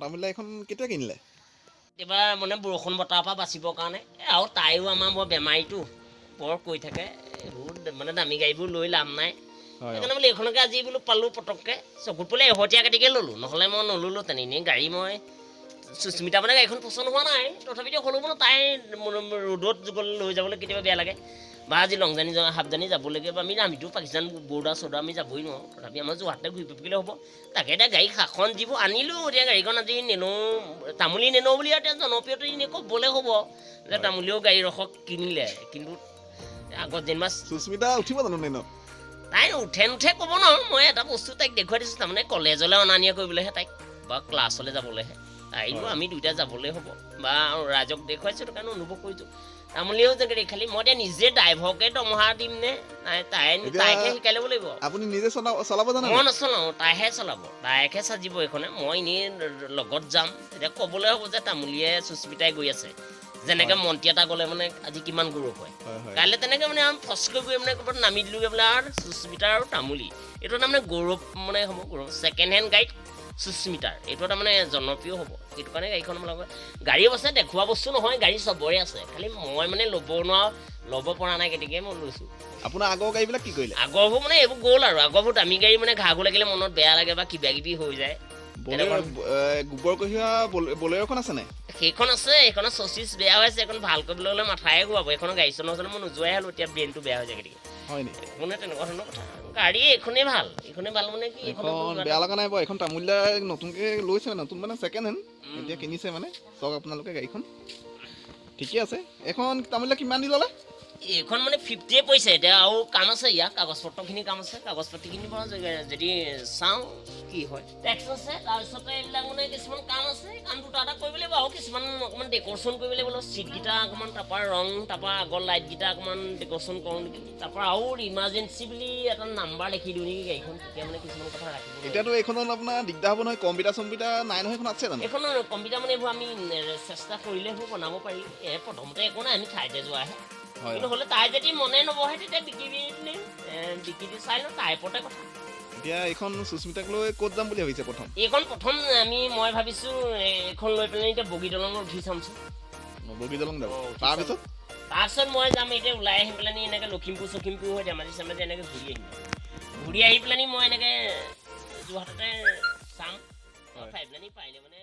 তামুলী এখন কেতিয়া কিনিলে এবাৰ মানে বৰষুণ বতাহৰ পৰা বাচিবৰ কাৰণে আৰু তাইও আমাৰ বৰ বেমাৰীটো বৰ কৈ থাকে এইবোৰ মানে দামী গাড়ীবোৰ লৈ লাভ নাই সেইকাৰণে বোলে এইখনকে আজি বোলো পালোঁ পটককৈ চকুত বোলে এহতীয়া কাটিকে ল'লোঁ নহ'লে মই নল'লোঁ তেনে এনেই গাড়ী মই সুস্মিতা মানে গাড়ীখন পচন্দ হোৱা নাই তথাপিতো হ'লেও বোলো তাই ৰ'দত যুগলৈ লৈ যাবলৈ কেতিয়াবা বেয়া লাগে বা আজি লং জাৰ্ণি হাফ জাৰ্ণি যাবলৈকে বা আমিতো পাকিস্তান বৰ্ডাৰ চৰ্ডাৰ আমি যাবই নোৱাৰোঁ তথাপি আমাৰ যোৰহাটতে ঘূৰি ফুৰিলে হ'ব তাকে এতিয়া গাড়ী শাসন দিব আনিলোঁ এতিয়া গাড়ীখন আজি নেনো তামুলী নেনো বুলি এতিয়া জনপ্ৰিয়তা এনেই ক'বলৈ হ'ব যে তামুলীও গাড়ী ৰখক কিনিলে কিন্তু আগত যেনিবা সুস্মিতা উঠিব জানো নেনত তাই উঠে নুঠে ক'ব নোৱাৰোঁ মই এটা বস্তু তাইক দেখুৱাই দিছোঁ তাৰমানে কলেজলৈ অনা নিয়া কৰিবলৈহে তাইক বা ক্লাছলৈ যাবলৈহে তাইও আমি দুইটা যাবলৈ হ'ব বা ৰাইজক দেখুৱাইছোঁ কাৰণে অনুভৱ কৰিছোঁ তামুলীয়েও যে খালি মই এতিয়া নিজে ড্ৰাইভাৰকে দৰমহা দিম নে তাইকে শিকাই ল'ব লাগিব আপুনি নিজে চলাব জানে মই নচলাওঁ তাইহে চলাব তাইকহে চাজিব এইখনে মই এনেই লগত যাম তেতিয়া ক'বলৈ হ'ব যে তামুলীয়ে সুস্মিতাই গৈ আছে যেনেকৈ মন্ত্ৰী এটা গ'লে মানে আজি কিমান গৌৰৱ হয় কাইলৈ তেনেকৈ মানে ফচকৈ গৈ মানে ক'ৰবাত নামি দিলোঁগৈ বোলে আৰু সুস্মিতা আৰু তামুলী এইটো তাৰমানে গৌৰৱ মানে হ'ব গৌৰৱ ছেকেণ্ড হেণ্ড গাড়ীত সুস্মিতাৰ এইটো তাৰমানে জনপ্ৰিয় হ'ব সেইটো কাৰণে গাড়ীখন লগত গাড়ী অৱশ্যে দেখুওৱা বস্তু নহয় গাড়ী চবৰে আছে খালি মই মানে ল'ব পৰা নাই গতিকে মই লৈছোঁ আপোনাৰ আগৰ গাড়ীবিলাক কি কৰিলে আগৰবোৰ মানে এইবোৰ গ'ল আৰু আগৰবোৰ দামী গাড়ী মানে ঘাঁহবোৰ লাগিলে মনত বেয়া লাগে বা কিবা কিবি হৈ যায় গোবৰ কঢ়িওৱা বলেৰ'খন আছে নাই সেইখন আছে সেইখনৰ চচিছ বেয়া হৈ আছে এখন ভাল কৰিবলৈ হ'লে মাথায়ে ঘূৰাব এইখনৰ গাড়ী চলাব হ'লে মই নোযোৱাই হ'লোঁ এতিয়া ব্ৰেইনটো বেয়া হৈ যায় গতিকে হয় নেকি মানে তেনেকুৱা ধৰণৰ কথা গাড়ী এইখনেই ভাল মানে কি এইখন বেয়া লগা নাই বাৰু এইখন তামুলীদাই নতুনকৈ লৈছে নতুন মানে ছেকেণ্ড হেণ্ড এতিয়া কিনিছে মানে চাওক আপোনালোকে গাড়ীখন ঠিকে আছে এইখন তামুলীদাই কিমান দি ল'লে এইখন মানে 50 পৰিছে এতিয়া আৰু কাম আছে ইয়াত কাগজ পত্ৰখিনি কাম আছে কাগজ পাতিখিনি বাৰু যদি চাওঁ কি হয় টেক্স আছে তাৰপিছতে এইবিলাক মানে কিছুমান কাম আছে কাম দুটা এটা কৰিব লাগিব আৰু কিছুমান অকণমান ডেক'ৰেশ্যন কৰিব লাগিব ছিটকেইটা অকণমান তাৰপৰা ৰং তাৰপৰা আগৰ লাইটকেইটা অকণমান ডেক'ৰেশ্যন কৰোঁ নেকি তাৰপৰা আৰু ইমাৰ্জেঞ্চি বুলি এটা নাম্বাৰ লিখি দিওঁ নেকি গাড়ীখন তেতিয়া মানে কিছুমান কথা ৰাখিব এতিয়াতো এইখনত আপোনাৰ দিগদাৰ হ'ব নহয় কম্পিউটাৰ চম্পিউটাৰ নাই নহয় এইখন আছে জানো এইখনৰ কম্পিউটাৰ মানে এইবোৰ আমি চেষ্টা কৰিলে সেইবোৰ বনাব পাৰি প্ৰথমতে একো নাই আমি ঠাইতে যোৱাহে কিন্তু হ'লে তাই যদি মনে নবহে তেতিয়া বিকি দি চাই লওঁ তাইৰ ওপৰতে কথা এতিয়া এইখন সুস্মিতাক লৈ ক'ত যাম বুলি ভাবিছে এইখন প্ৰথম মই ভাবিছোঁ এইখন লৈ পেলাই এতিয়া বগী দলঙত উঠি চামচোন বগী দলং যাব তাৰপিছত মই যাম এতিয়া ওলাই আহি পেলাই এনেকৈ লখিমপুৰ হৈ ধেমাজি চেমাজি এনেকৈ ঘূৰি আহি পেলাই মই এনেকৈ যোৰহাটতে চাম পাৰিলে মানে